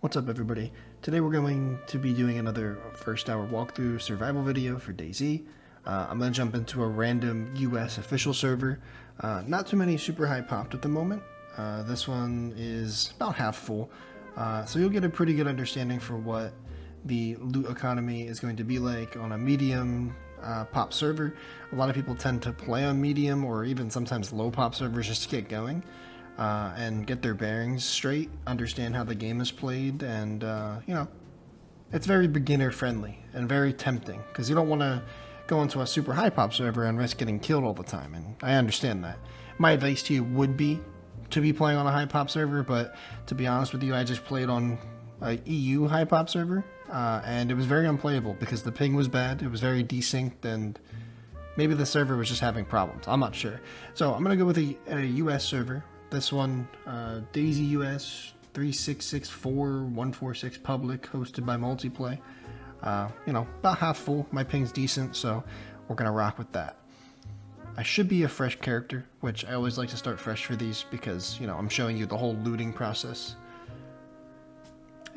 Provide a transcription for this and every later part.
What's up, everybody? Today we're going to be doing another first hour walkthrough survival video for DayZ. I'm going to jump into a random US official server. Not too many super high popped at the moment. This one is about half full, so you'll get a pretty good understanding for what the loot economy is going to be like on a medium pop server. A lot of people tend to play on medium or even sometimes low pop servers just to get going. And get their bearings straight, understand how the game is played, and, you know, it's very beginner friendly and very tempting, because you don't want to go into a super high pop server and risk getting killed all the time, and I understand that. My advice to you would be to be playing on a high pop server, but to be honest with you, I just played on a EU high pop server, and it was very unplayable because the ping was bad, it was very desynced, and maybe the server was just having problems, I'm not sure. So I'm going to go with a US server. This one, DayZ US 3664146 public, hosted by Multiplay. You know, about half full. My ping's decent, so we're gonna rock with that. I should be a fresh character, which I always like to start fresh for these because, you know, I'm showing you the whole looting process.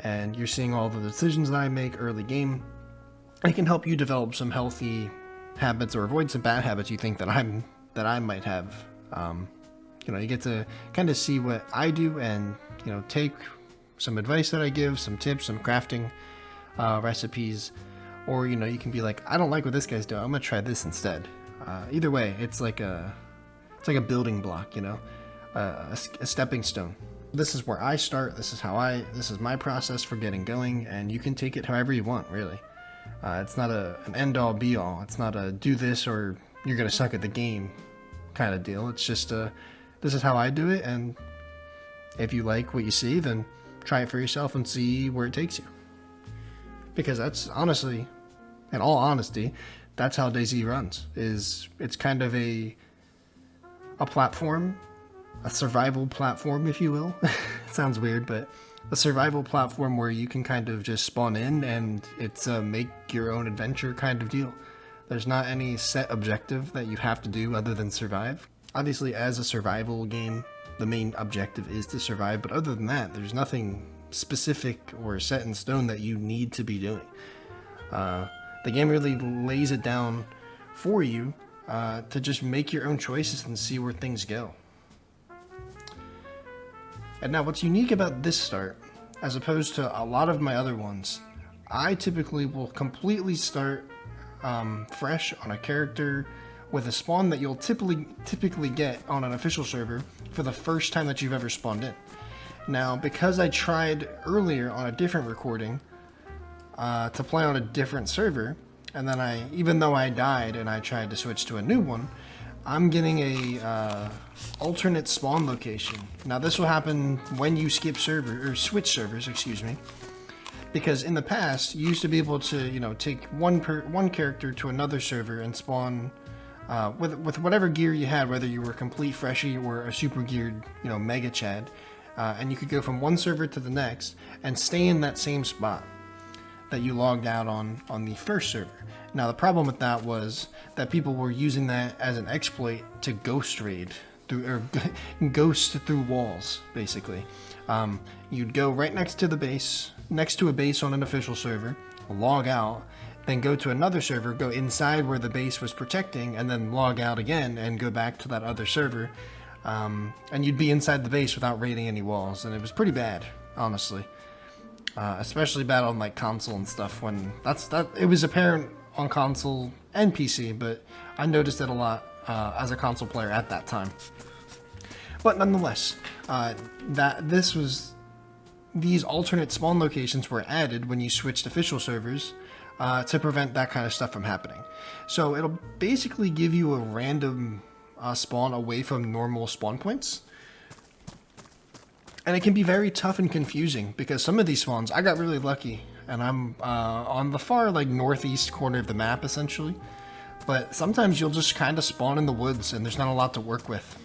And you're seeing all the decisions that I make early game. I can help you develop some healthy habits or avoid some bad habits you think that I might have. You know, you get to kind of see what I do and, you know, take some advice that I give, some tips, some crafting recipes, or, you know, you can be like, I don't like what this guy's doing, I'm gonna try this instead. Either way, it's like a building block, you know, a stepping stone. This is where I start. This is my process for getting going, and you can take it however you want, really. It's not an end all be all. It's not a do this or you're gonna suck at the game kind of deal. It's just this is how I do it, and if you like what you see, then try it for yourself and see where it takes you. Because that's honestly, in all honesty, that's how DayZ runs. It's kind of a platform, a survival platform, if you will. It sounds weird, but a survival platform where you can kind of just spawn in, and it's a make your own adventure kind of deal. There's not any set objective that you have to do other than survive. Obviously, as a survival game, the main objective is to survive, but other than that, there's nothing specific or set in stone that you need to be doing. The game really lays it down for you to just make your own choices and see where things go. And now, what's unique about this start, as opposed to a lot of my other ones, I typically will completely start fresh on a character with a spawn that you'll typically get on an official server for the first time that you've ever spawned in. Now, because I tried earlier on a different recording to play on a different server, and then even though I died and I tried to switch to a new one, I'm getting a alternate spawn location. Now, this will happen when you switch servers, excuse me. Because in the past, you used to be able to, you know, take one character to another server and spawn with whatever gear you had, whether you were complete freshie or a super geared, you know, mega chad, and you could go from one server to the next and stay in that same spot that you logged out on the first server. Now, the problem with that was that people were using that as an exploit to ghost raid or ghost through walls, basically. You'd go right next to a base on an official server, log out, then go to another server, go inside where the base was protecting, and then log out again and go back to that other server. And you'd be inside the base without raiding any walls, and it was pretty bad, honestly. Especially bad on like console and stuff. When it was apparent on console and PC, but I noticed it a lot as a console player at that time. But nonetheless, these alternate spawn locations were added when you switched official servers to prevent that kind of stuff from happening. So it'll basically give you a random spawn away from normal spawn points. And it can be very tough and confusing because some of these spawns, I got really lucky, and I'm on the far like northeast corner of the map essentially. But sometimes you'll just kind of spawn in the woods and there's not a lot to work with.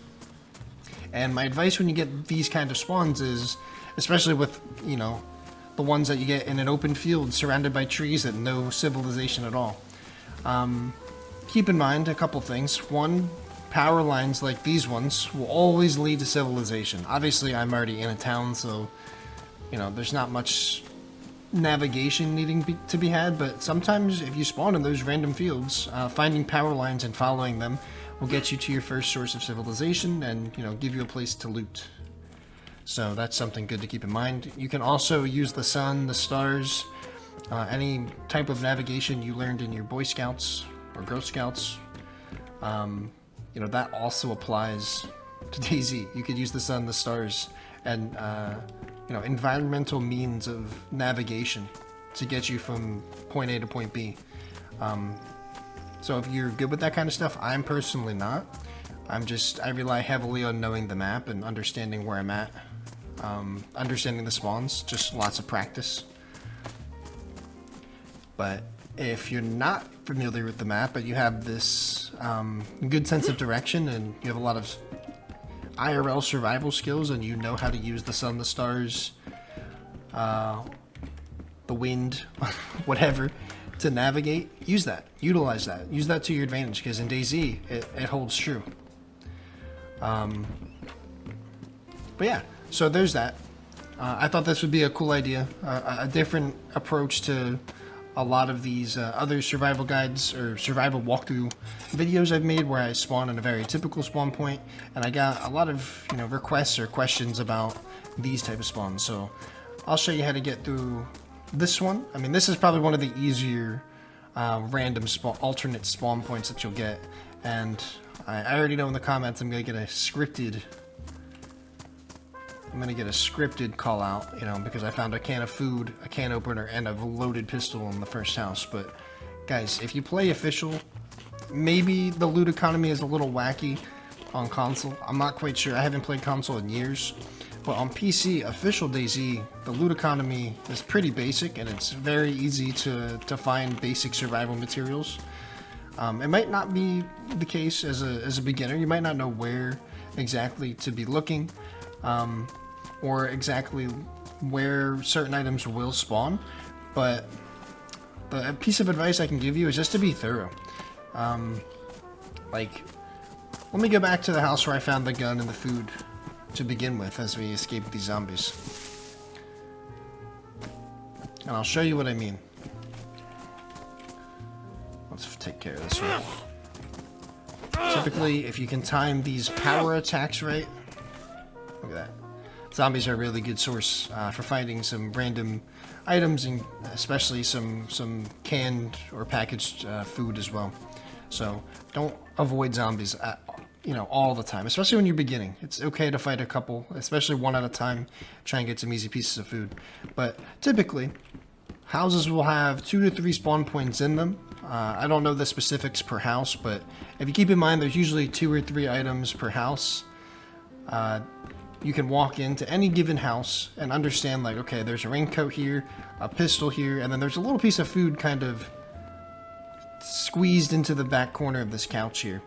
And my advice when you get these kind of spawns is, especially with, you know, the ones that you get in an open field surrounded by trees and no civilization at all. Keep in mind a couple things. One, power lines like these ones will always lead to civilization. Obviously, I'm already in a town, so you know, there's not much navigation needing to be had, but sometimes if you spawn in those random fields, finding power lines and following them will get you to your first source of civilization and, you know, give you a place to loot. So that's something good to keep in mind. You can also use the sun, the stars, any type of navigation you learned in your Boy Scouts or Girl Scouts. You know, that also applies to DayZ. You could use the sun, the stars, and you know, environmental means of navigation to get you from point A to point B. So if you're good with that kind of stuff, I'm personally not. I rely heavily on knowing the map and understanding where I'm at. Understanding the spawns, just lots of practice. But if you're not familiar with the map, but you have this good sense of direction and you have a lot of IRL survival skills and you know how to use the sun, the stars, the wind, whatever, to navigate, use that. Utilize that. Use that to your advantage, because in DayZ, it holds true. But yeah, so there's that. I thought this would be a cool idea, a different approach to a lot of these other survival guides or survival walkthrough videos I've made where I spawn in a very typical spawn point, and I got a lot of, you know, requests or questions about these type of spawns. So I'll show you how to get through this one. I mean, this is probably one of the easier random alternate spawn points that you'll get, and I already know in the comments I'm gonna get a scripted call out, you know, because I found a can of food, a can opener, and a loaded pistol in the first house. But guys, if you play official, maybe the loot economy is a little wacky on console. I'm not quite sure. I haven't played console in years. But on PC, official DayZ, the loot economy is pretty basic, and it's very easy to find basic survival materials. It might not be the case as a beginner. You might not know where exactly to be looking, or exactly where certain items will spawn, but the piece of advice I can give you is just to be thorough. Like, let me go back to the house where I found the gun and the food to begin with as we escape these zombies. And I'll show you what I mean. Let's take care of this one. Typically, if you can time these power attacks right, look at that. Zombies are a really good source for finding some random items, and especially some canned or packaged food as well. So don't avoid zombies all the time, especially when you're beginning. It's okay to fight a couple, especially one at a time. Try and get some easy pieces of food. But typically, houses will have 2 to 3 spawn points in them. I don't know the specifics per house, but if you keep in mind there's usually 2 or 3 items per house, you can walk into any given house and understand, like, okay, there's a raincoat here, a pistol here, and then there's a little piece of food kind of squeezed into the back corner of this couch here.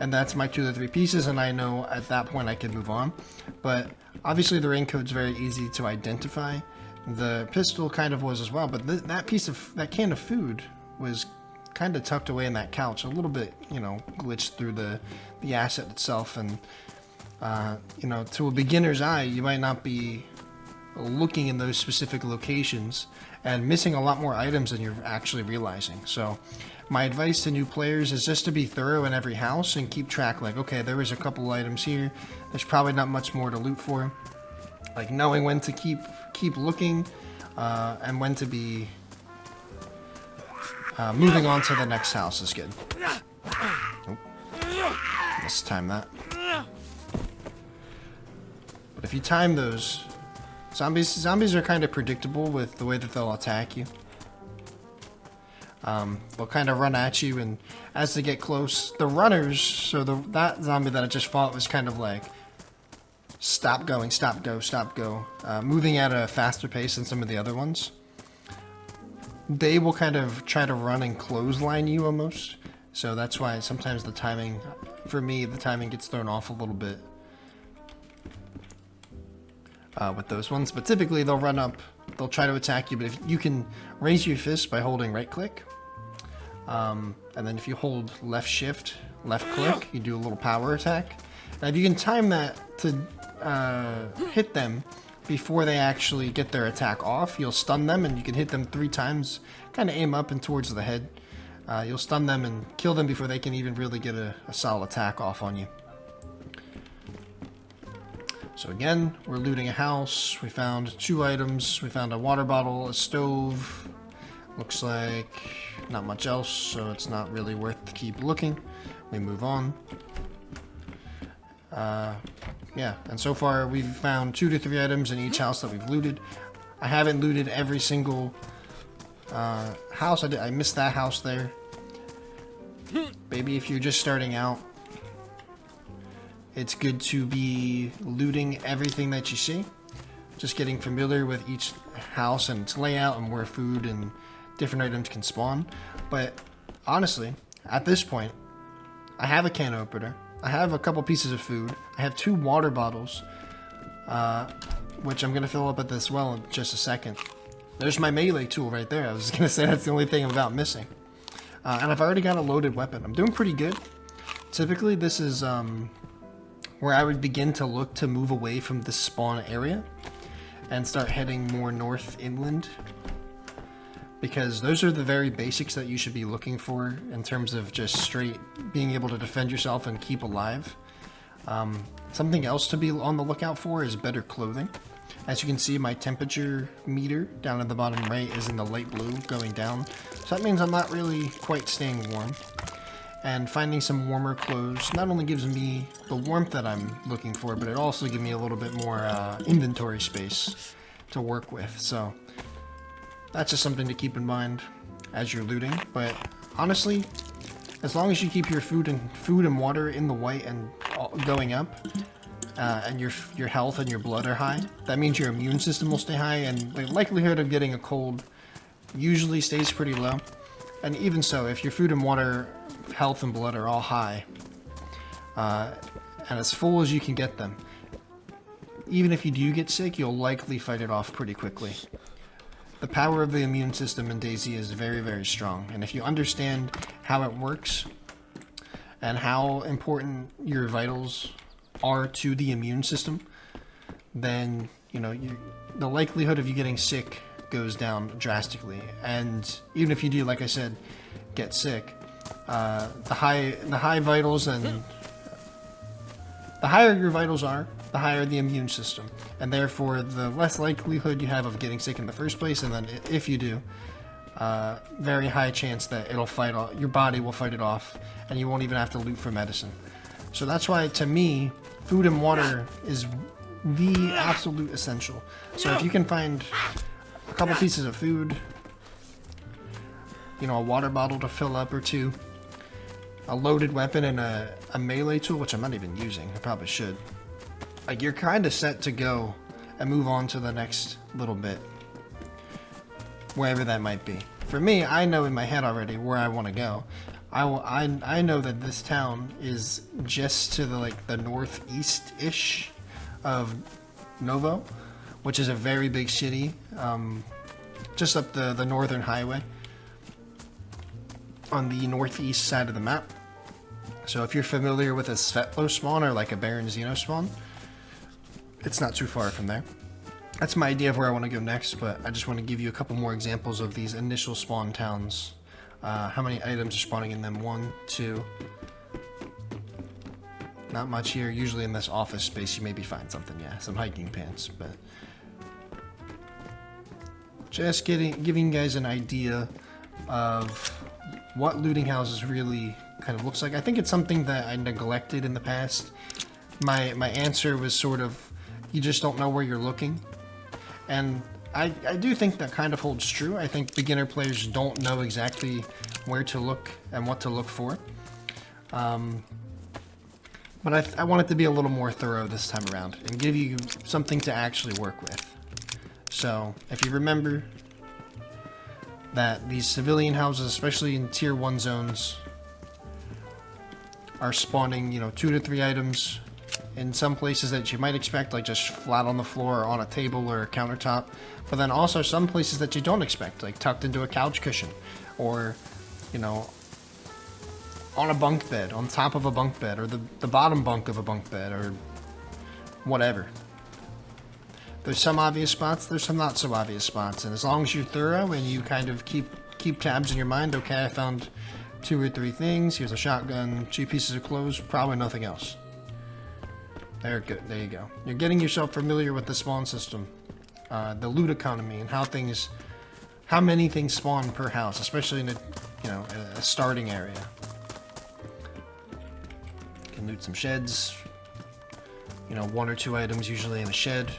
And that's my 2 to 3 pieces, and I know at that point I can move on. But obviously the raincoat's very easy to identify. The pistol kind of was as well, but that can of food was kind of tucked away in that couch, a little bit, you know, glitched through the asset itself, and you know, to a beginner's eye, you might not be looking in those specific locations and missing a lot more items than you're actually realizing. So my advice to new players is just to be thorough in every house and keep track, like, okay, there was a couple items here, there's probably not much more to loot for. Like, knowing when to keep looking, and when to be moving on to the next house is good. Oh, let's time that. But if you time those, zombies are kind of predictable with the way that they'll attack you. They'll kind of run at you, and as they get close, the runners, so that zombie that I just fought was kind of like, stop going, stop, go, stop, go, moving at a faster pace than some of the other ones. They will kind of try to run and clothesline you almost, so that's why sometimes the timing, for me, the timing gets thrown off a little bit with those ones. But typically they'll run up, they'll try to attack you, but if you can raise your fist by holding right click, and then if you hold left shift, left click, you do a little power attack. Now if you can time that to hit them before they actually get their attack off. You'll stun them, and you can hit them 3 times. Kind of aim up and towards the head. You'll stun them and kill them before they can even really get a solid attack off on you. So again, we're looting a house. We found 2 items. We found a water bottle, a stove. Looks like not much else, so it's not really worth to keep looking. We move on. Yeah, and so far we've found 2 to 3 items in each house that we've looted. I haven't looted every single house. I missed that house there. Maybe if you're just starting out, it's good to be looting everything that you see. Just getting familiar with each house and its layout and where food and different items can spawn. But honestly, at this point, I have a can opener. I have a couple pieces of food. I have 2 water bottles, which I'm going to fill up at this well in just a second. There's my melee tool right there. I was going to say that's the only thing I'm about missing. And I've already got a loaded weapon. I'm doing pretty good. Typically, this is where I would begin to look to move away from the spawn area and start heading more north inland. Because those are the very basics that you should be looking for in terms of just straight being able to defend yourself and keep alive. Something else to be on the lookout for is better clothing. As you can see, my temperature meter down at the bottom right is in the light blue going down. So that means I'm not really quite staying warm. And finding some warmer clothes not only gives me the warmth that I'm looking for, but it also gives me a little bit more inventory space to work with. So that's just something to keep in mind as you're looting. But honestly, as long as you keep your food and water in the white and going up, and your health and your blood are high, that means your immune system will stay high, and the likelihood of getting a cold usually stays pretty low. And even so, if your food and water, health and blood are all high, and as full as you can get them, even if you do get sick, you'll likely fight it off pretty quickly. The power of the immune system in DayZ is very, very strong, and if you understand how it works and how important your vitals are to the immune system, then the likelihood of you getting sick goes down drastically. And even if you do, like I said, get sick, the high vitals, and the higher your vitals are, the higher the immune system, and therefore the less likelihood you have of getting sick in the first place. And then if you do, very high chance that your body will fight it off, and you won't even have to loot for medicine. So that's why, to me, food and water is the absolute essential. So if you can find a couple pieces of food, a water bottle to fill up or 2, a loaded weapon, and a melee tool, which I'm not even using, I probably should, like, you're kind of set to go and move on to the next little bit, wherever that might be. For me, I know in my head already where I want to go. I know that this town is just to the northeast-ish of Novo, which is a very big city, just up the northern highway on the northeast side of the map. So if you're familiar with a Svetlo spawn or like a Baron Zeno spawn, it's not too far from there. That's my idea of where I want to go next, but I just want to give you a couple more examples of these initial spawn towns. How many items are spawning in them? 1, 2. Not much here. Usually in this office space you maybe find something. Yeah, some hiking pants, but just giving you guys an idea of what looting houses really kind of looks like. I think it's something that I neglected in the past. My answer was sort of, you just don't know where you're looking. And I do think that kind of holds true. I think beginner players don't know exactly where to look and what to look for. But I want it to be a little more thorough this time around and give you something to actually work with. So, if you remember that these civilian houses, especially in tier 1 zones, are spawning, 2 to 3 items in some places that you might expect, like just flat on the floor or on a table or a countertop, but then also some places that you don't expect, like tucked into a couch cushion, or on a bunk bed, on top of a bunk bed, or the bottom bunk of a bunk bed, or whatever. There's some obvious spots, there's some not so obvious spots, and as long as you're thorough and you kind of keep tabs in your mind, okay, I found 2 or 3 things, here's a shotgun, 2 pieces of clothes, probably nothing else. There you go. You're getting yourself familiar with the spawn system, the loot economy, and how many things spawn per house, especially in a starting area. You can loot some sheds, 1 or 2 items usually in a shed.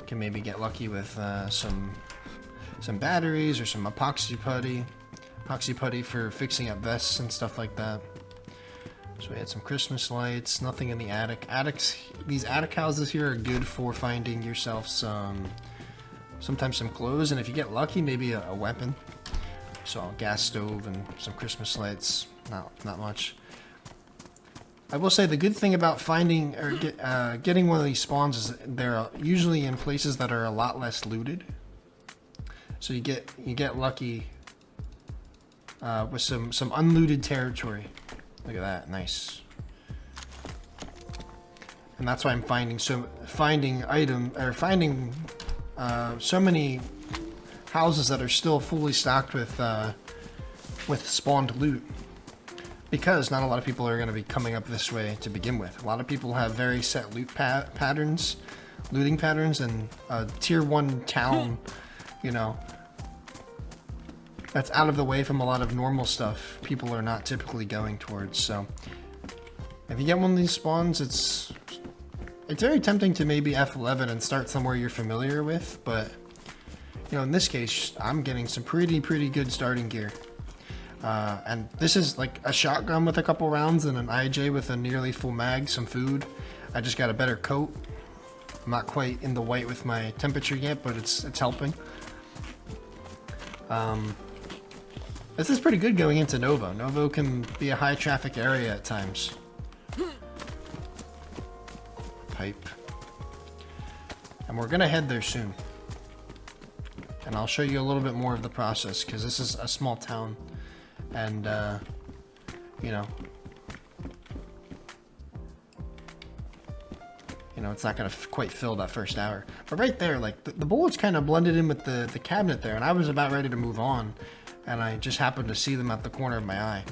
Can maybe get lucky with some batteries or some epoxy putty for fixing up vests and stuff like that. So we had some Christmas lights, nothing in the attic. These attic houses here are good for finding yourself sometimes some clothes, and if you get lucky, maybe a weapon. So a gas stove and some Christmas lights, not much. I will say the good thing about finding or getting one of these spawns is they're usually in places that are a lot less looted. So you get lucky with some unlooted territory. Look at that, nice. And that's why I'm finding so many houses that are still fully stocked with spawned loot. Because not a lot of people are going to be coming up this way to begin with. A lot of people have very set looting patterns, and tier 1 town, that's out of the way from a lot of normal stuff people are not typically going towards. So if you get one of these spawns, it's very tempting to maybe F11 and start somewhere you're familiar with, but in this case I'm getting some pretty good starting gear. And this is like a shotgun with a couple rounds and an IJ with a nearly full mag, some food. I just got a better coat. I'm not quite in the white with my temperature yet, but it's helping. This is pretty good going into Novo. Novo can be a high traffic area at times. Pipe. And we're gonna head there soon. And I'll show you a little bit more of the process, because this is a small town. And, it's not going to quite fill that first hour. But right there, like, the bullets kind of blended in with the cabinet there, and I was about ready to move on, and I just happened to see them at the corner of my eye.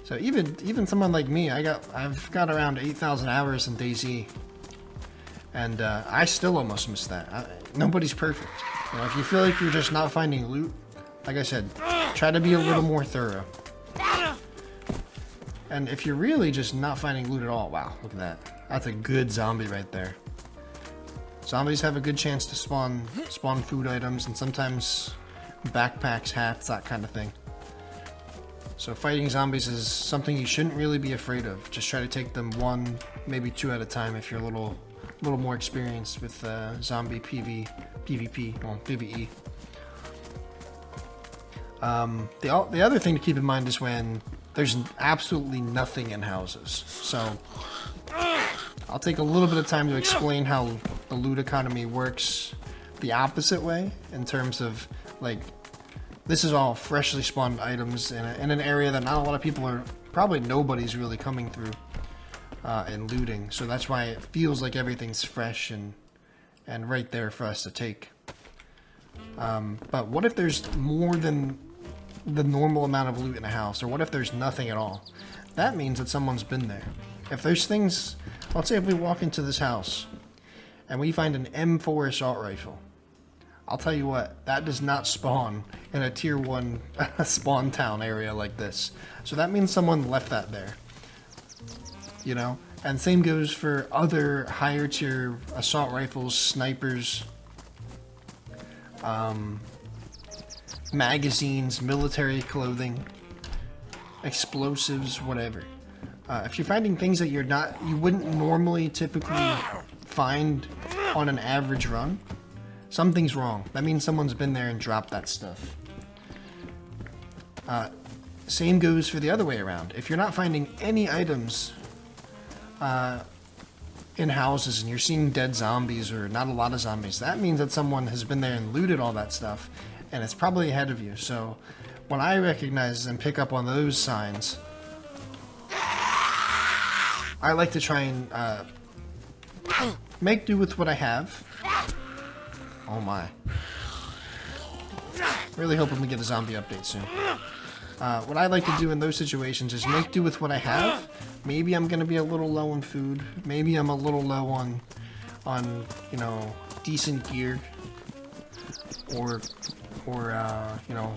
So even someone like me, I've got around 8,000 hours in DayZ, and I still almost missed that. Nobody's perfect. If you feel like you're just not finding loot, like I said, try to be a little more thorough. And if you're really just not finding loot at all, wow, look at that. That's a good zombie right there. Zombies have a good chance to spawn food items and sometimes backpacks, hats, that kind of thing. So fighting zombies is something you shouldn't really be afraid of. Just try to take them 1, maybe 2 at a time if you're a little more experienced with zombie PvP, well, PvE. The other thing to keep in mind is when there's absolutely nothing in houses. So I'll take a little bit of time to explain how the loot economy works the opposite way, in terms of, like, this is all freshly spawned items in an area that not a lot of people are, probably nobody's really coming through and looting. So that's why it feels like everything's fresh and right there for us to take. But what if there's more than the normal amount of loot in a house? Or what if there's nothing at all? That means that someone's been there. If there's things, let's say if we walk into this house and we find an M4 assault rifle, I'll tell you what, that does not spawn in a tier 1 spawn town area like this. So that means someone left that there. And same goes for other higher tier assault rifles, snipers, magazines, military clothing, explosives, whatever. If you're finding things that you wouldn't normally typically find on an average run, something's wrong. That means someone's been there and dropped that stuff. Same goes for the other way around. If you're not finding any items in houses and you're seeing dead zombies or not a lot of zombies, that means that someone has been there and looted all that stuff, and it's probably ahead of you. So when I recognize and pick up on those signs, I like to try and make do with what I have, Oh my. Really hoping we get a zombie update soon. What I like to do in those situations is make do with what I have. Maybe I'm gonna be a little low on food. Maybe I'm a little low on you know, decent gear. Or you know,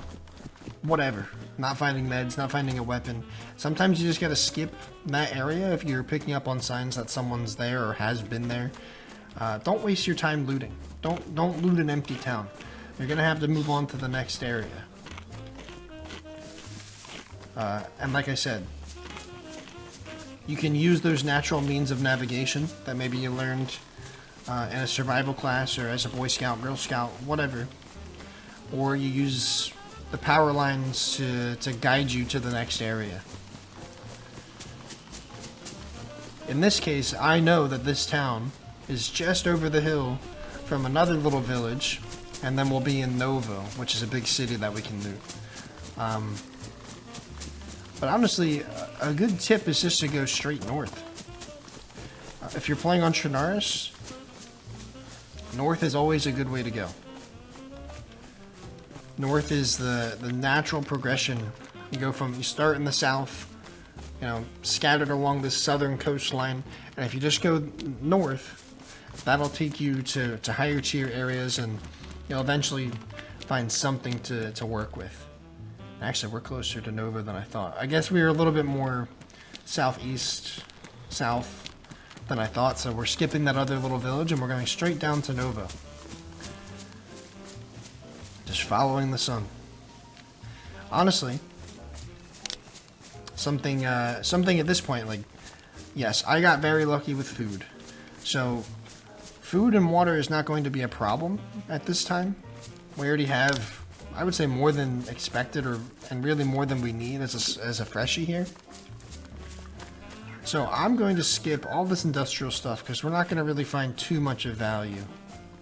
whatever. Not finding meds, not finding a weapon. Sometimes you just gotta skip that area if you're picking up on signs that someone's there or has been there. Don't waste your time looting. Don't loot an empty town. You're gonna have to move on to the next area. And like I said, you can use those natural means of navigation that maybe you learned in a survival class or as a Boy Scout, Girl Scout, whatever. Or you use the power lines to guide you to the next area. In this case, I know that this town is just over the hill from another little village, and then we'll be in Novo, which is a big city that we can loot. But honestly, a good tip is just to go straight north. If you're playing on Trinaris, north is always a good way to go. North is the natural progression. You start in the south, you know, scattered along the southern coastline, and if you just go north, that'll take you to higher tier areas, and you'll eventually find something to work with. Actually, we're closer to Nova than I thought. I guess we were a little bit more south than I thought, so we're skipping that other little village and we're going straight down to Nova. Just following the sun. Honestly, something at this point, like, yes, I got very lucky with food. So, food and water is not going to be a problem at this time. We already have, I would say, more than expected, and really more than we need as a freshie here. So I'm going to skip all this industrial stuff because we're not going to really find too much of value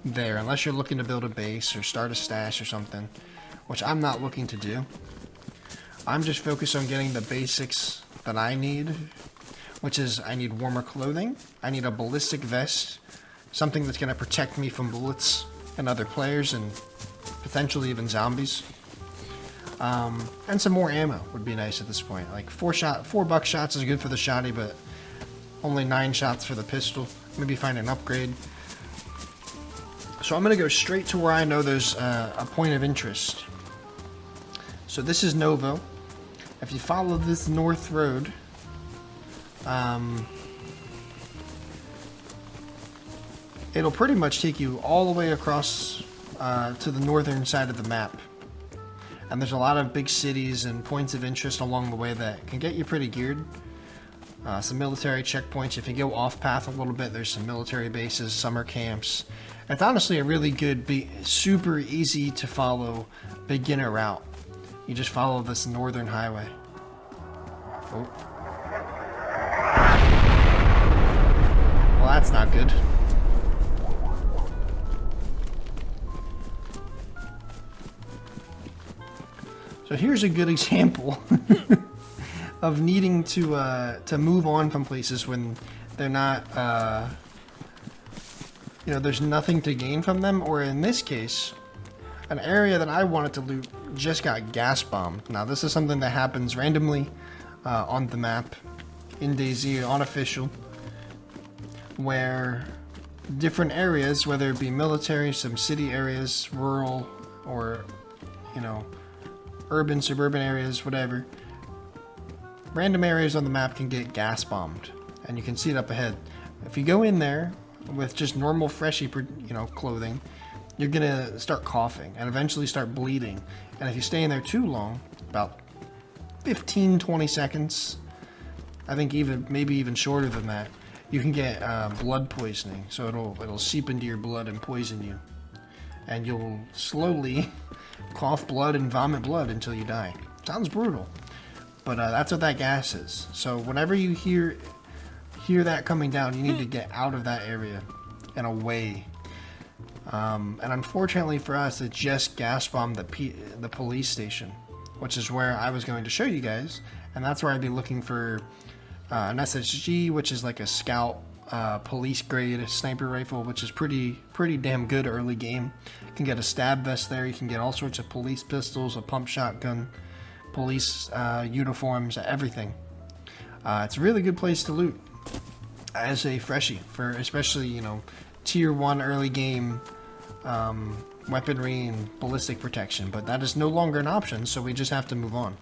there unless you're looking to build a base or start a stash or something, which I'm not looking to do. I'm just focused on getting the basics that I need, which is I need warmer clothing, I need a ballistic vest, something that's going to protect me from bullets and other players and potentially even zombies. And some more ammo would be nice at this point. Like 4 buckshots is good for the shotty, but only 9 shots for the pistol. Maybe find an upgrade. So I'm going to go straight to where I know there's a point of interest. So this is Novo. If you follow this north road, it'll pretty much take you all the way across to the northern side of the map. And there's a lot of big cities and points of interest along the way that can get you pretty geared. Some military checkpoints. If you go off path a little bit, there's some military bases, summer camps. It's honestly a really good, super easy to follow beginner route. You just follow this northern highway. Oh. Well, that's not good. So here's a good example of needing to move on from places when they're not, you know, there's nothing to gain from them, or in this case, an area that I wanted to loot just got gas bombed. Now this is something that happens randomly on the map in DayZ, unofficial, where different areas, whether it be military, some city areas, rural, or, you know, urban, suburban areas, whatever. Random areas on the map can get gas bombed, and you can see it up ahead. If you go in there with just normal freshie, you know, clothing, you're gonna start coughing and eventually start bleeding. And if you stay in there too long, about 15-20 seconds, I think maybe even shorter than that, you can get blood poisoning. So it'll seep into your blood and poison you, and you'll slowly cough blood and vomit blood until you die. Sounds brutal, but that's what that gas is. So whenever you hear that coming down, you need to get out of that area and away. And unfortunately for us, it just gas bombed the police station, which is where I was going to show you guys, and that's where I'd be looking for an SSG, which is like a scout police grade sniper rifle, which is pretty damn good early game. You can get a stab vest there. You can get all sorts of police pistols, a pump shotgun, police uniforms, everything. It's a really good place to loot as a freshie, for especially, you know, tier 1 early game weaponry and ballistic protection, but that is no longer an option, so we just have to move on.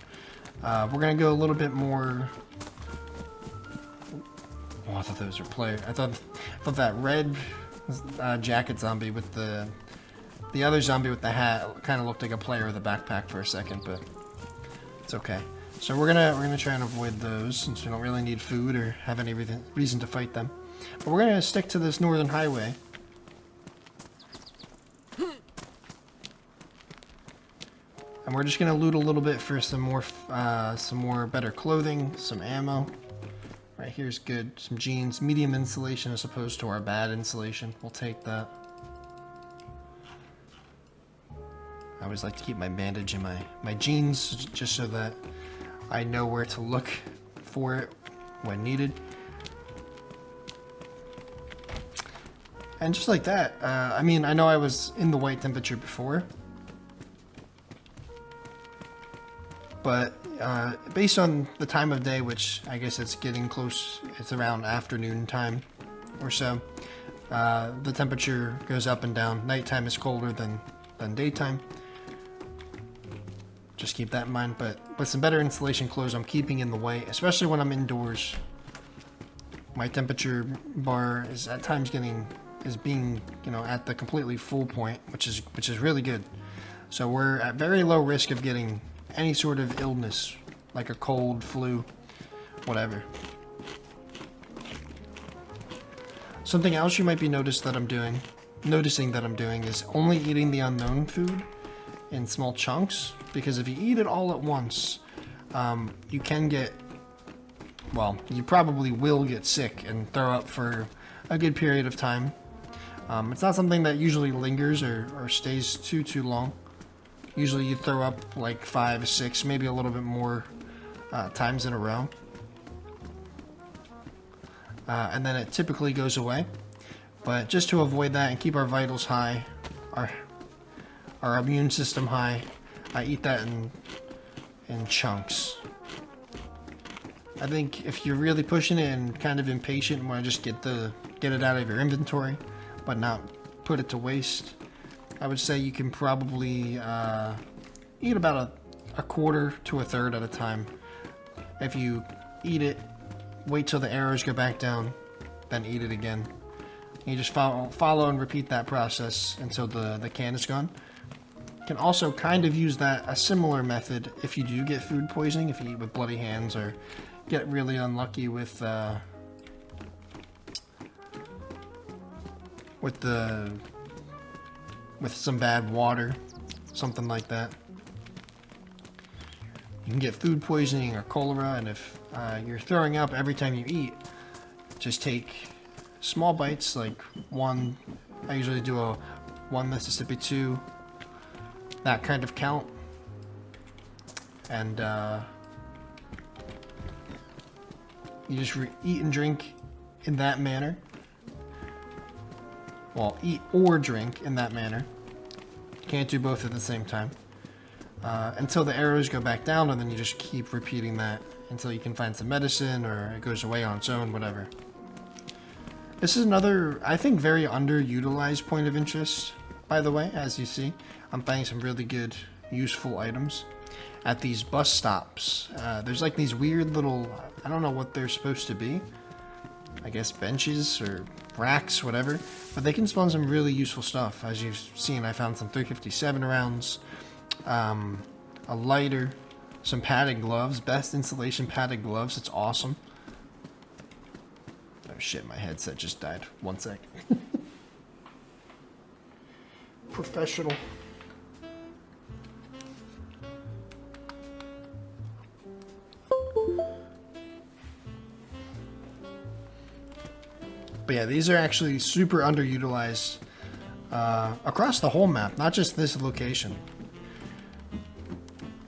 We're gonna go a little bit more. Oh, I thought those were player. I thought that red jacket zombie with the other zombie with the hat kind of looked like a player with a backpack for a second, but it's okay. So we're gonna try and avoid those since we don't really need food or have any reason to fight them. But we're gonna stick to this northern highway. And we're just gonna loot a little bit for some more better clothing, some ammo. Right here's good. Some jeans, medium insulation as opposed to our bad insulation. We'll take that. I always like to keep my bandage in my jeans just so that I know where to look for it when needed. And just like that, I mean, I know I was in the white temperature before, but based on the time of day, which I guess it's getting close, it's around afternoon time or so, the temperature goes up and down. Nighttime is colder than daytime. Just keep that in mind, but with some better insulation clothes, I'm keeping in the white, especially when I'm indoors. My temperature bar is at times being, you know, at the completely full point, which is really good. So we're at very low risk of getting any sort of illness, like a cold, flu, whatever. Something else you might be noticing that I'm doing is only eating the unknown food in small chunks, because if you eat it all at once, you can get, well, you probably will get sick and throw up for a good period of time. It's not something that usually lingers or stays too long. Usually you throw up like 5, 6, maybe a little bit more times in a row. And then it typically goes away. But just to avoid that and keep our vitals high, our immune system high, I eat that in chunks. I think if you're really pushing it and kind of impatient and want to just get it out of your inventory, but not put it to waste, I would say you can probably eat about a quarter to a third at a time. If you eat it, wait till the arrows go back down, then eat it again. You just follow and repeat that process until the can is gone. You can also kind of use a similar method if you do get food poisoning, if you eat with bloody hands or get really unlucky with some bad water, something like that. You can get food poisoning or cholera, and if you're throwing up every time you eat, just take small bites, like one. I usually do a 1 Mississippi 2, that kind of count, and you just eat and drink in that manner. Well, eat or drink in that manner. Can't do both at the same time. Until the arrows go back down, and then you just keep repeating that until you can find some medicine or it goes away on its own, whatever. This is another, I think, very underutilized point of interest, by the way. As you see, I'm finding some really good, useful items at these bus stops. There's like these weird little, I don't know what they're supposed to be. I guess benches or racks, whatever. But they can spawn some really useful stuff. As you've seen, I found some 357 rounds, a lighter, some padded gloves, best insulation padded gloves. It's awesome. Oh shit, my headset just died. 1 sec. Professional. But yeah, these are actually super underutilized across the whole map, not just this location.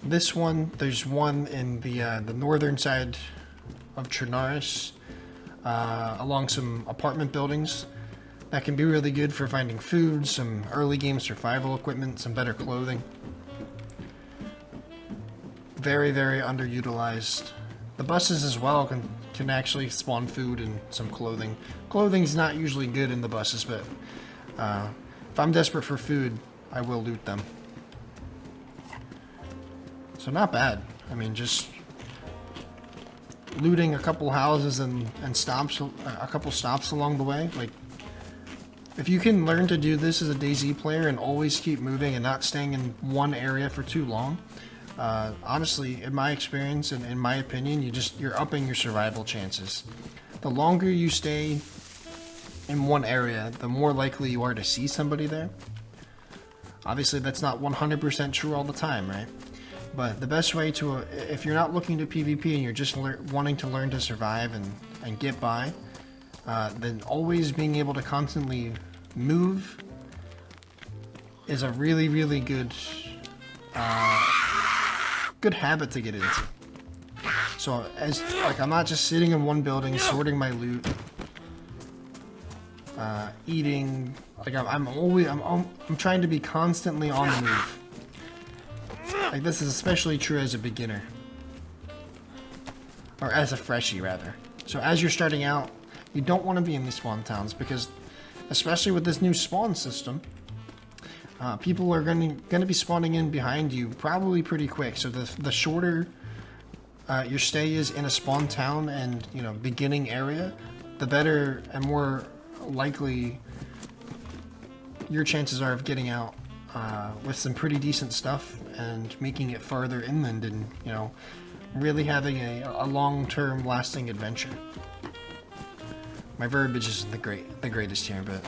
This one, there's one in the northern side of Trinaris. along some apartment buildings. That can be really good for finding food, some early game survival equipment, some better clothing. Very, very underutilized. The buses as well can actually spawn food and some clothing. Clothing's not usually good in the buses, but if I'm desperate for food, I will loot them. So not bad. I mean, just looting a couple houses and stops, a couple stops along the way. Like, if you can learn to do this as a DayZ player and always keep moving and not staying in one area for too long, honestly, in my experience and in my opinion, you're upping your survival chances. The longer you stay in one area, the more likely you are to see somebody there. Obviously, that's not 100% true all the time, right? But the best way to, if you're not looking to PvP and you're just wanting to learn to survive and get by, then always being able to constantly move is a really, really good good habit to get into. So I'm not just sitting in one building sorting my loot, eating. Like I'm trying to be constantly on the move. Like this is especially true as a beginner, or as a freshie rather. So as you're starting out, you don't want to be in these spawn towns because, especially with this new spawn system, people are going to be spawning in behind you probably pretty quick. So the shorter your stay is in a spawn town and beginning area, the better and more likely your chances are of getting out with some pretty decent stuff and making it farther inland and really having a long-term lasting adventure. My verbiage isn't the greatest here, but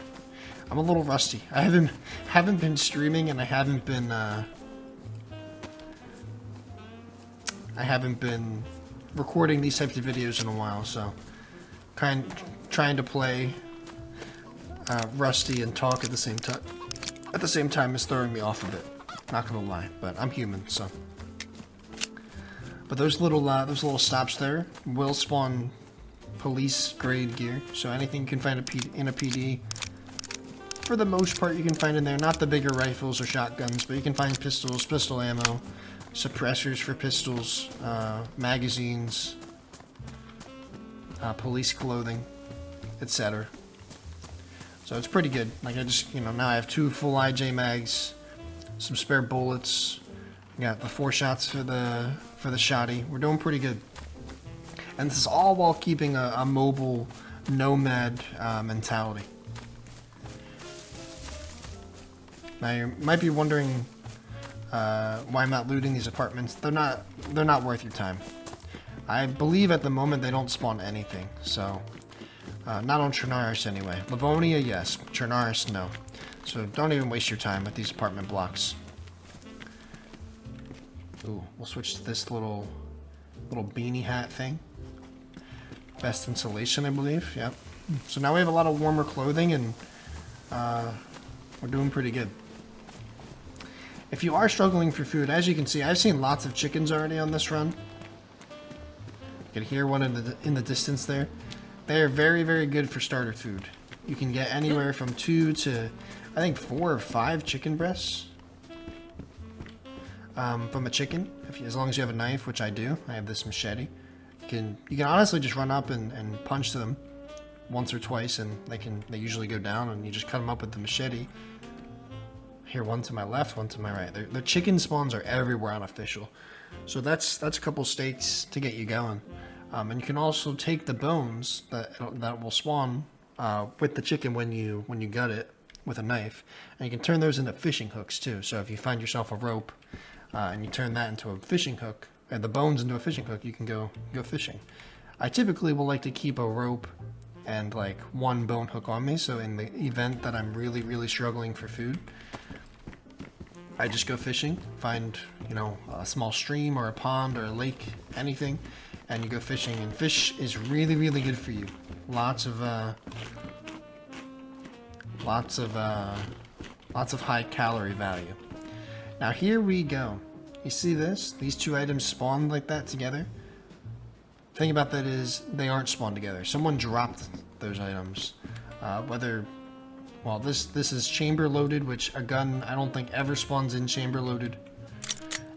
I'm a little rusty. I haven't been streaming, and I haven't been recording these types of videos in a while. So, trying to play rusty and talk at the same time is throwing me off a bit. Not gonna lie, but I'm human, so. But those little stops there will spawn police grade gear, so anything you can find in a PD, for the most part you can find in there. Not the bigger rifles or shotguns, but you can find pistols, pistol ammo, suppressors for pistols, magazines, police clothing, etc. So it's pretty good. Like I just, now I have 2 full IJ mags, some spare bullets, got the 4 shots for the shotty. We're doing pretty good. And this is all while keeping a mobile nomad mentality. Now you might be wondering why I'm not looting these apartments. They're not worth your time. I believe at the moment they don't spawn anything, so not on Chernaris anyway. Livonia, yes. Chernaris, no. So don't even waste your time with these apartment blocks. Ooh, we'll switch to this little beanie hat thing. Best insulation, I believe. Yep. So now we have a lot of warmer clothing, and we're doing pretty good. If you are struggling for food, as you can see, I've seen lots of chickens already on this run. You can hear one in the distance there. They are very, very good for starter food. You can get anywhere from 2 to, I think, 4 or 5 chicken breasts from a chicken, as long as you have a knife, which I do. I have this machete. You can honestly just run up and punch them once or twice, and they usually go down, and you just cut them up with the machete. Here, one to my left, one to my right. The chicken spawns are everywhere on official, so that's a couple steaks to get you going. And you can also take the bones that will spawn with the chicken when you gut it with a knife, and you can turn those into fishing hooks too. So if you find yourself a rope and you turn that into a fishing hook, and the bones into a fishing hook, you can go fishing. I typically will like to keep a rope and like 1 bone hook on me, so in the event that I'm really, really struggling for food, I just go fishing, find a small stream or a pond or a lake, anything, and you go fishing. And fish is really, really good for you. Lots of high calorie value. Now here we go. You see this? These 2 items spawn like that together. thing about that is they aren't spawned together. Someone dropped those items. Well, this is chamber loaded, which a gun I don't think ever spawns in chamber loaded,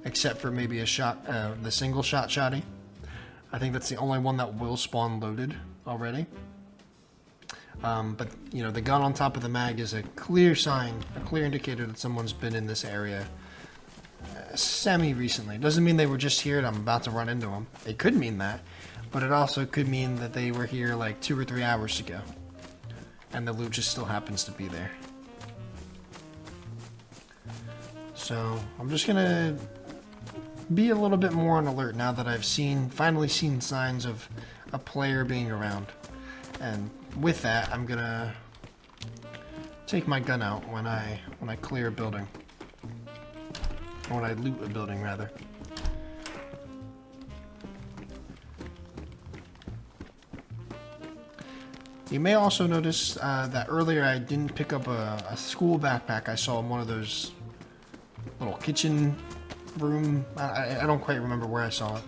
except for maybe a shot, the single shot shotty. I think that's the only one that will spawn loaded already. But you know, the gun on top of the mag is a clear sign, a clear indicator that someone's been in this area semi-recently. It doesn't mean they were just here and I'm about to run into them. It could mean that, but it also could mean that they were here like 2 or 3 hours ago, and the loot just still happens to be there. So I'm just gonna be a little bit more on alert now that I've finally seen signs of a player being around. And with that, I'm gonna take my gun out when I clear a building. Or when I loot a building, rather. You may also notice that earlier I didn't pick up a school backpack I saw in one of those little kitchen room. I don't quite remember where I saw it.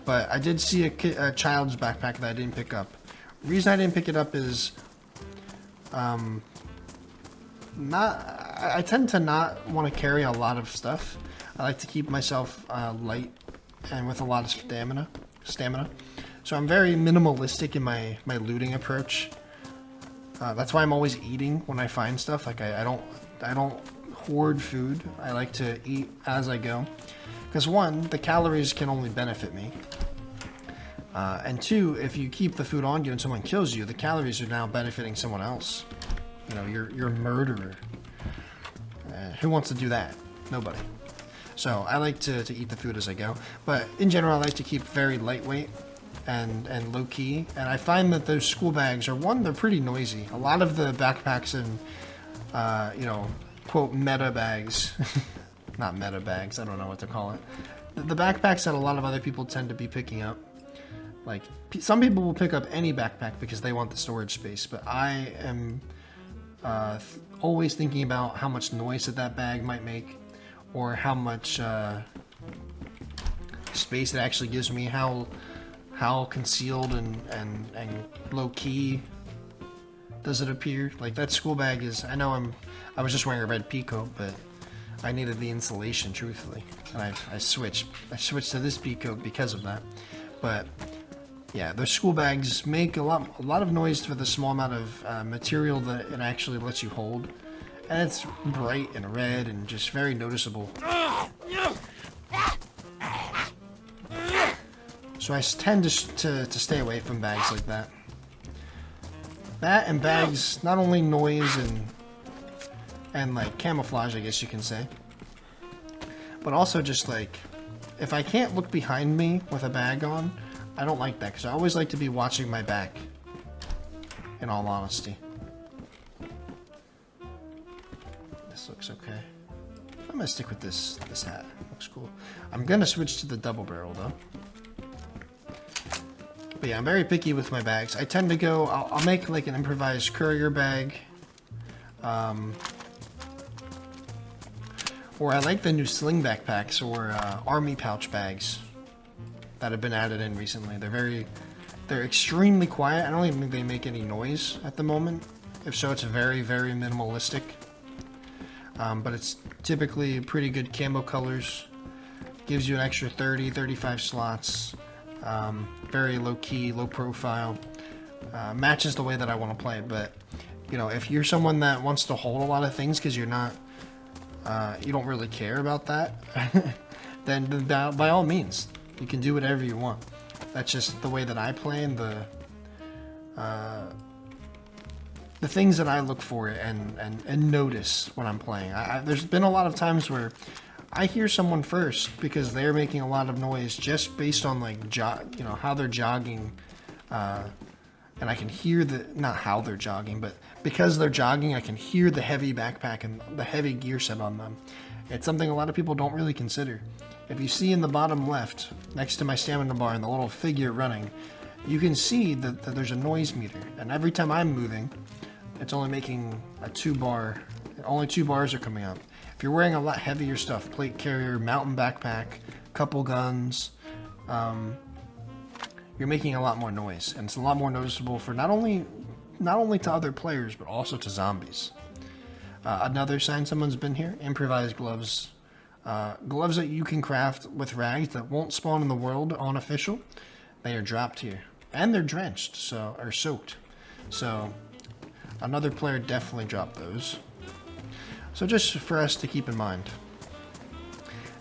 But I did see a child's backpack that I didn't pick up. The reason I didn't pick it up is I tend to not want to carry a lot of stuff. I like to keep myself light and with a lot of stamina. So I'm very minimalistic in my looting approach. That's why I'm always eating when I find stuff. Like I don't hoard food. I like to eat as I go. Because one, the calories can only benefit me. And two, if you keep the food on you and someone kills you, the calories are now benefiting someone else. You know, you're a murderer. Who wants to do that? Nobody. So I like to eat the food as I go. But in general, I like to keep very lightweight and low key. And I find that those school bags are, one, they're pretty noisy. A lot of the backpacks and, you know, quote, meta bags. Not meta bags, I don't know what to call it. The backpacks that a lot of other people tend to be picking up. Like, some people will pick up any backpack because they want the storage space, but I am always thinking about how much noise that bag might make, or how much space it actually gives me, how concealed and low-key does it appear. Like, that school bag is, I was just wearing a red peacoat, but I needed the insulation, truthfully, and I switched to this peacoat because of that. But yeah, those school bags make a lot of noise for the small amount of material that it actually lets you hold, and it's bright and red and just very noticeable. So I tend to stay away from bags like that. That and bags, not only noise and like camouflage, I guess you can say, but also just like, if I can't look behind me with a bag on, I don't like that, because I always like to be watching my back, in all honesty. This looks okay. I'm gonna stick with this hat. Looks cool. I'm gonna switch to the double barrel though. But yeah, I'm very picky with my bags. I tend to go, I'll make like an improvised courier bag. Or I like the new sling backpacks or army pouch bags that have been added in recently. They're extremely quiet. I don't even think they make any noise at the moment. If so, it's very, very minimalistic. But it's typically pretty good camo colors. Gives you an extra 30, 35 slots. Very low key, low profile. Matches the way that I want to play. But, you know, if you're someone that wants to hold a lot of things because you're not, you don't really care about that, then by all means, you can do whatever you want. That's just the way that I play, and the things that I look for and notice when I'm playing. There's been a lot of times where I hear someone first because they're making a lot of noise just based on like how they're jogging, and I can hear not how they're jogging, but because they're jogging, I can hear the heavy backpack and the heavy gear set on them. It's something a lot of people don't really consider. If you see in the bottom left, next to my stamina bar and the little figure running, you can see that there's a noise meter. And every time I'm moving, it's only making a 2-bar. Only 2 bars are coming up. If you're wearing a lot heavier stuff, plate carrier, mountain backpack, couple guns, you're making a lot more noise, and it's a lot more noticeable for not only to other players, but also to zombies. Another sign someone's been here: improvised gloves. Gloves that you can craft with rags that won't spawn in the world on official. They are dropped here, and they're drenched, or soaked. So another player definitely dropped those. So just for us to keep in mind.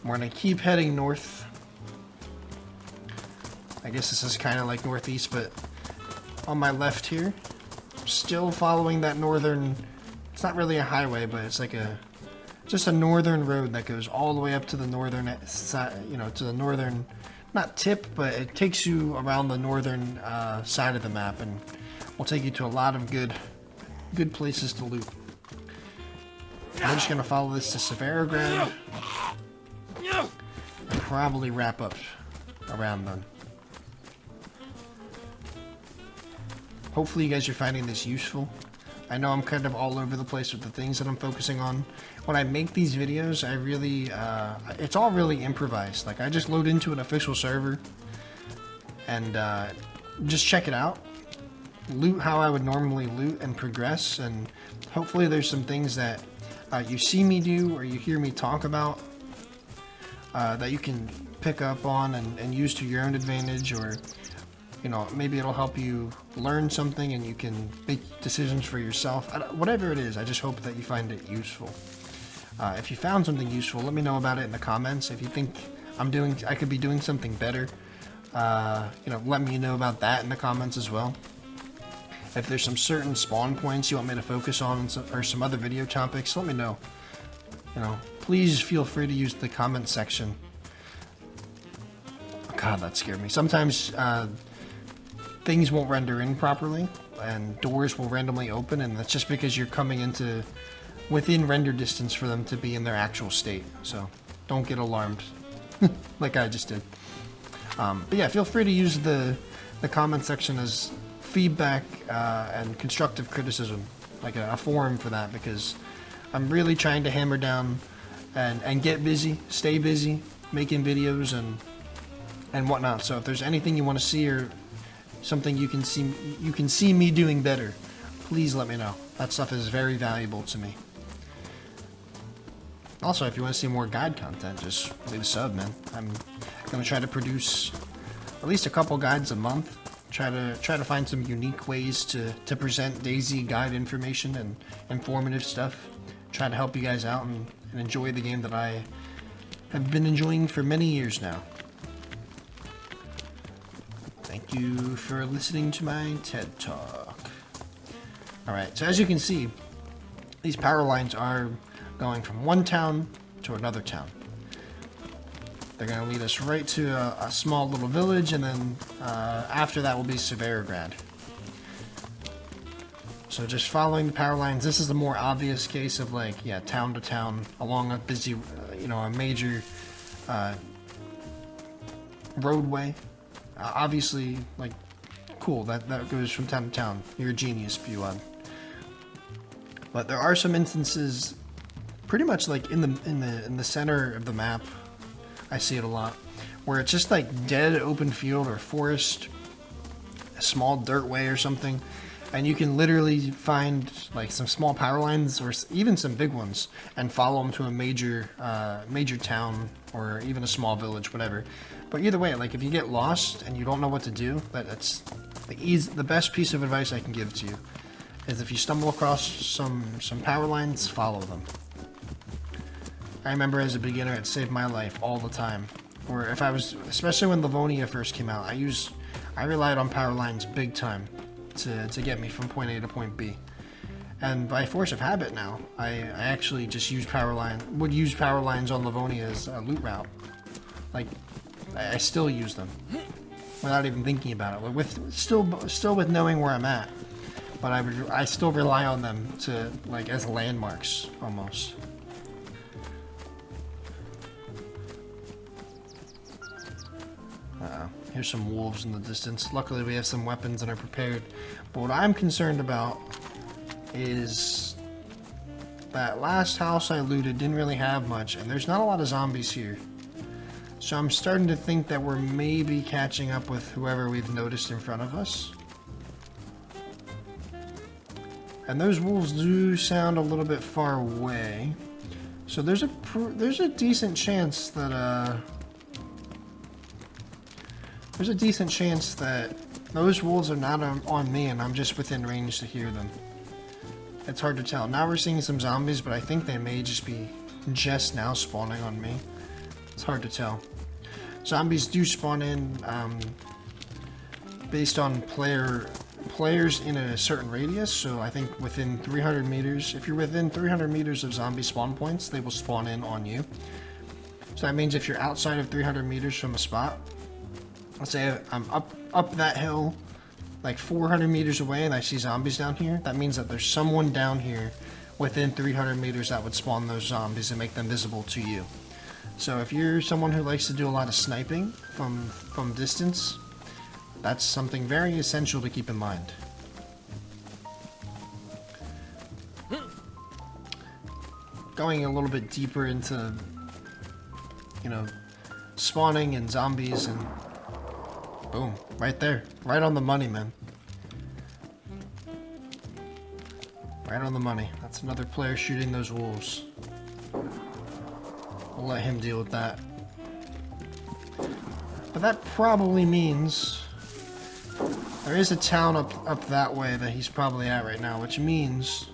We're gonna keep heading north. I guess this is kind of like northeast, but on my left here, still following that northern. It's not really a highway, but it's like just a northern road that goes all the way up to the northern side. To the northern, not tip, but it takes you around the northern side of the map, and will take you to a lot of good places to loot. I'm just gonna follow this to Severograd. And probably wrap up around then. Hopefully you guys are finding this useful. I know I'm kind of all over the place with the things that I'm focusing on. When I make these videos, I really, it's all really improvised. Like, I just load into an official server and just check it out. Loot how I would normally loot and progress, and hopefully there's some things that you see me do or you hear me talk about that you can pick up on and use to your own advantage, or maybe it'll help you learn something and you can make decisions for yourself. Whatever it is, I just hope that you find it useful. If you found something useful, let me know about it in the comments. If you think I could be doing something better, let me know about that in the comments as well. If there's some certain spawn points you want me to focus on, or some other video topics, let me know. Please feel free to use the comment section. God, that scared me. Sometimes things won't render in properly, and doors will randomly open, and that's just because you're coming into within render distance for them to be in their actual state. So don't get alarmed, like I just did. But yeah, feel free to use the comment section as feedback and constructive criticism, like a forum for that, because I'm really trying to hammer down and get busy, stay busy, making videos and whatnot. So if there's anything you want to see or something you can see me doing better, please let me know. That stuff is very valuable to me. Also, if you want to see more guide content, just leave a sub, man. I'm gonna try to produce at least a couple guides a month. Try to find some unique ways to present DayZ guide information and informative stuff. Try to help you guys out and enjoy the game that I have been enjoying for many years now. Thank you for listening to my TED Talk. Alright, so as you can see, these power lines are going from one town to another town. They're going to lead us right to a small little village, and then after that will be Severograd. So just following the power lines, this is the more obvious case of town to town along a busy, a major roadway. Obviously, cool, that goes from town to town. You're a genius, Buad. But there are some instances, pretty much in the center of the map, I see it a lot, where it's just dead open field or forest, a small dirt way or something, and you can literally find some small power lines or even some big ones and follow them to a major town or even a small village, whatever. But either way, if you get lost and you don't know what to do, that's the best piece of advice I can give to you is if you stumble across some power lines, follow them. I remember as a beginner, it saved my life all the time. Or if I was, especially when Livonia first came out, I relied on power lines big time to get me from point A to point B. And by force of habit now, I actually just would use power lines on Livonia as a loot route. I still use them without even thinking about it. Still with knowing where I'm at, but I still rely on them to as landmarks almost. Here's some wolves in the distance. Luckily we have some weapons and are prepared. But what I'm concerned about is that last house I looted didn't really have much, and there's not a lot of zombies here. So I'm starting to think that we're maybe catching up with whoever we've noticed in front of us. And those wolves do sound a little bit far away. So there's a decent chance that those wolves are not on me and I'm just within range to hear them. It's hard to tell. Now we're seeing some zombies, but I think they may just be just now spawning on me. It's hard to tell. Zombies do spawn in based on players in a certain radius, so I think within 300 meters, if you're within 300 meters of zombie spawn points, they will spawn in on you. So that means if you're outside of 300 meters from a spot, let's say I'm up that hill, like 400 meters away, and I see zombies down here, that means that there's someone down here within 300 meters that would spawn those zombies and make them visible to you. So if you're someone who likes to do a lot of sniping from distance, that's something very essential to keep in mind. Going a little bit deeper into, you know, spawning and zombies, and boom, right there. Right on the money, man. Right on the money. That's another player shooting those wolves. We'll let him deal with that. But that probably means there is a town up that way that he's probably at right now, which means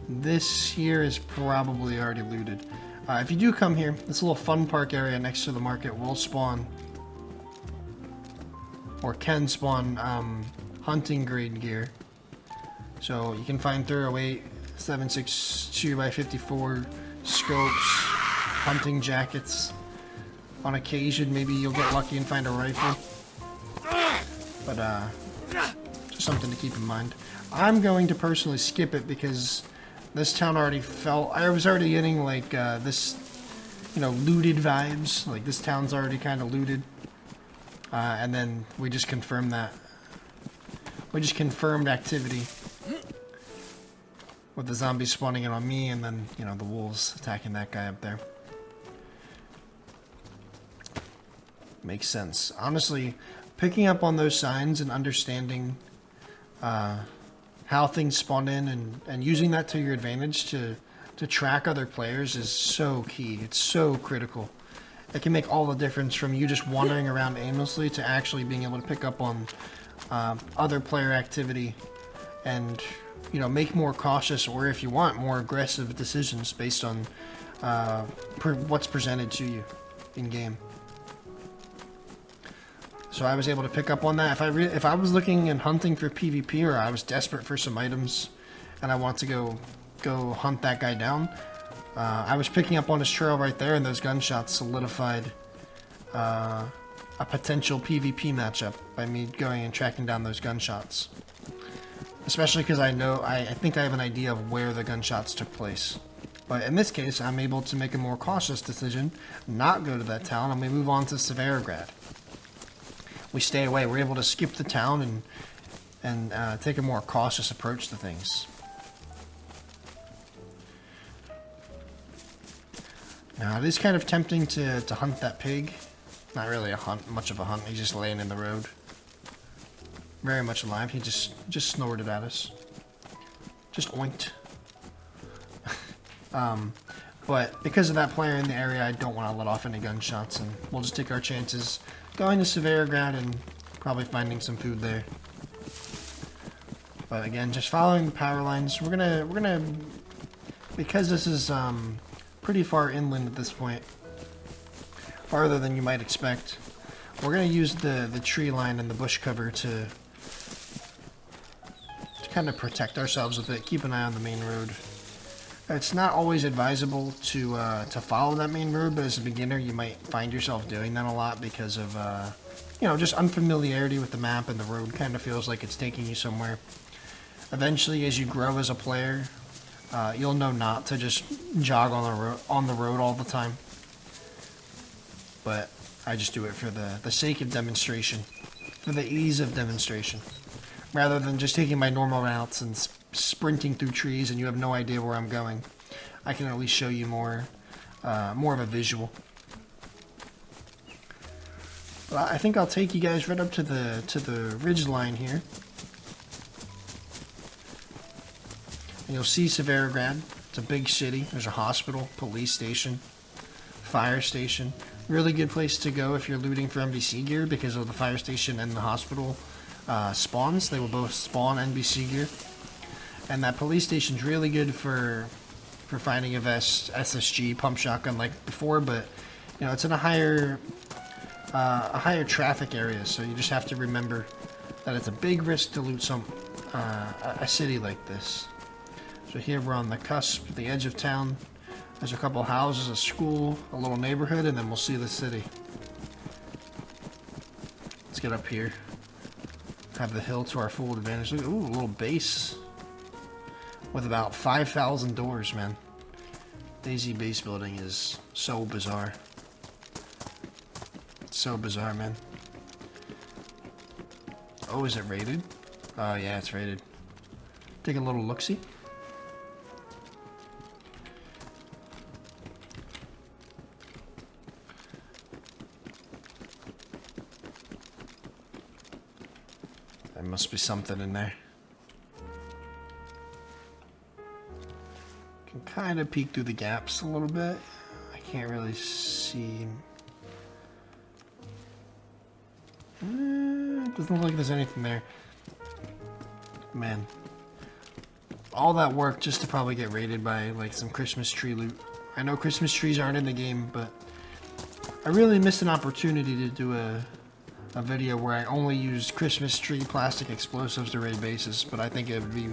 this here is probably already looted. If you do come here, this little fun park area next to the market will spawn, or can spawn, hunting grade gear. So you can find 308, 7.62 by 54 scopes, hunting jackets. On occasion, maybe you'll get lucky and find a rifle. But just something to keep in mind. I'm going to personally skip it because this town already felt, I was already getting like this, you know, looted vibes. Like this town's already kind of looted. And then we just confirmed that. We just confirmed activity with the zombies spawning in on me, and then, you know, the wolves attacking that guy up there. Makes sense. Honestly, picking up on those signs and understanding how things spawn in and using that to your advantage to track other players is so key. It's so critical. It can make all the difference from you just wandering around aimlessly to actually being able to pick up on other player activity and, you know, make more cautious, or if you want, more aggressive decisions based on what's presented to you in game. So I was able to pick up on that. If I was looking and hunting for PvP, or I was desperate for some items and I want to go hunt that guy down, I was picking up on his trail right there, and those gunshots solidified a potential PvP matchup by me going and tracking down those gunshots. Especially because I think I have an idea of where the gunshots took place. But in this case, I'm able to make a more cautious decision, not go to that town, and we move on to Severograd. We stay away. We're able to skip the town and take a more cautious approach to things. Now, it is kind of tempting to hunt that pig. Not really much of a hunt. He's just laying in the road. Very much alive. He just snorted at us. Just oinked. But because of that player in the area, I don't want to let off any gunshots, and we'll just take our chances going to Severograd and probably finding some food there. But again, just following the power lines. We're gonna because this is pretty far inland at this point, farther than you might expect. We're gonna use the tree line and the bush cover to kind of protect ourselves a bit. Keep an eye on the main road. It's not always advisable to follow that main road, but as a beginner, you might find yourself doing that a lot because of, you know, just unfamiliarity with the map, and the road kind of feels like it's taking you somewhere. Eventually, as you grow as a player, you'll know not to just jog on the road all the time. But I just do it for the sake of demonstration, for the ease of demonstration, rather than just taking my normal routes and sprinting through trees and you have no idea where I'm going. I can at least show you more of a visual. Well, I think I'll take you guys right up to the ridge line here. And you'll see Severograd. It's a big city. There's a hospital, police station, fire station. Really good place to go if you're looting for NBC gear, because of the fire station and the hospital spawns. They will both spawn NBC gear. And that police station's really good for finding a vest, SSG, pump shotgun like before, but you know, it's in a higher traffic area, so you just have to remember that it's a big risk to loot a city like this. So here we're on the cusp, the edge of town. There's a couple houses, a school, a little neighborhood, and then we'll see the city. Let's get up here. Have the hill to our full advantage. Ooh, a little base with about 5,000 doors, man. DayZ base building is so bizarre. It's so bizarre, man. Oh, is it rated? Oh, yeah, it's rated. Take a little look-see. There must be something in there. Can kind of peek through the gaps a little bit. I can't really see. It doesn't look like there's anything there. Man. All that work just to probably get raided by like some Christmas tree loot. I know Christmas trees aren't in the game, but I really missed an opportunity to do a video where I only used Christmas tree plastic explosives to raid bases, but I think it would be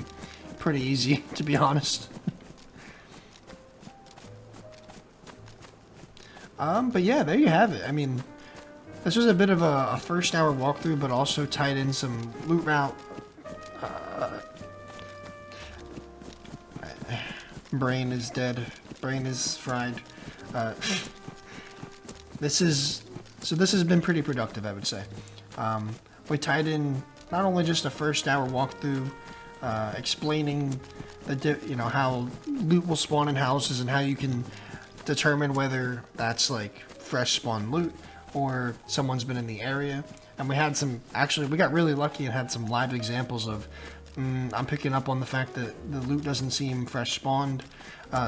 pretty easy, to be honest. But yeah, there you have it. I mean, this was a bit of a first hour walkthrough, but also tied in some loot route. Brain is dead. Brain is fried. This has been pretty productive, I would say. We tied in not only just a first hour walkthrough, explaining how loot will spawn in houses and how you can determine whether that's like fresh spawn loot or someone's been in the area. And we had we got really lucky and had some live examples of I'm picking up on the fact that the loot doesn't seem fresh spawned.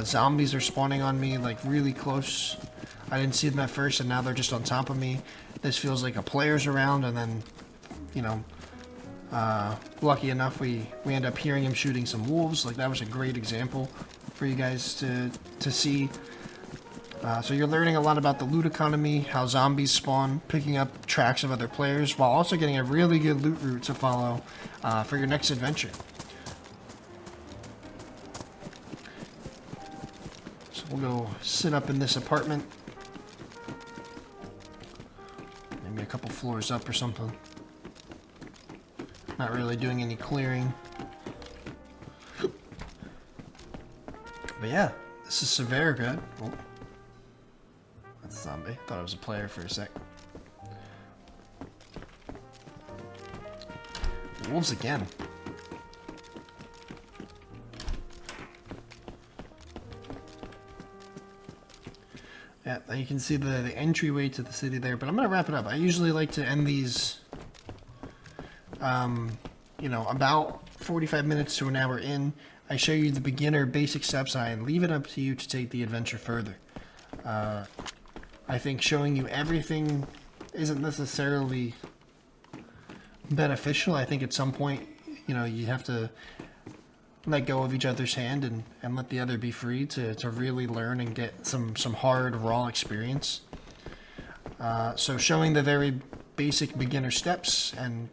Zombies are spawning on me like really close. I didn't see them at first, and now they're just on top of me. This feels like a player's around, and then, you know, lucky enough, we end up hearing him shooting some wolves. Like, that was a great example for you guys to see. So you're learning a lot about the loot economy, how zombies spawn, picking up tracks of other players, while also getting a really good loot route to follow for your next adventure. So we'll go sit up in this apartment. Maybe a couple floors up or something. Not really doing any clearing. But yeah, this is Severograd. Oh. That's a zombie. Thought it was a player for a sec. Wolves again. Yeah, you can see the entryway to the city there, but I'm going to wrap it up. I usually like to end these, you know, about 45 minutes to an hour in. I show you the beginner basic steps, and I leave it up to you to take the adventure further. I think showing you everything isn't necessarily beneficial. I think at some point, you know, you have to let go of each other's hand and let the other be free to really learn and get some hard, raw experience. So showing the very basic beginner steps and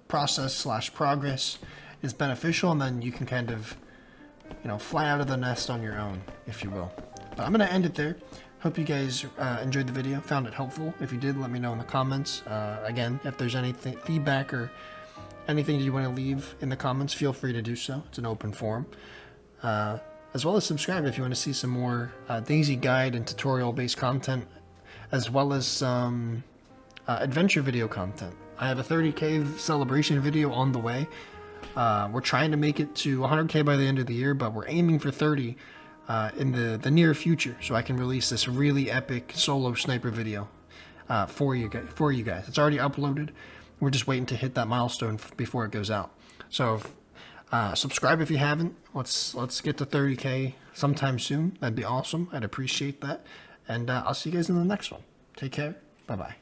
process/progress is beneficial, and then you can kind of, you know, fly out of the nest on your own, if you will. But I'm going to end it there. Hope you guys enjoyed the video, found it helpful. If you did, let me know in the comments. Again, if there's any feedback or anything you want to leave in the comments, feel free to do so. It's an open forum. As well as subscribe if you want to see some more DayZ guide and tutorial-based content, as well as some adventure video content. I have a 30K celebration video on the way. We're trying to make it to 100K by the end of the year, but we're aiming for 30 in the near future, so I can release this really epic solo sniper video. for you guys. It's already uploaded. We're just waiting to hit that milestone before it goes out. So subscribe if you haven't. Let's get to 30K sometime soon. That'd be awesome. I'd appreciate that. And I'll see you guys in the next one. Take care. Bye-bye.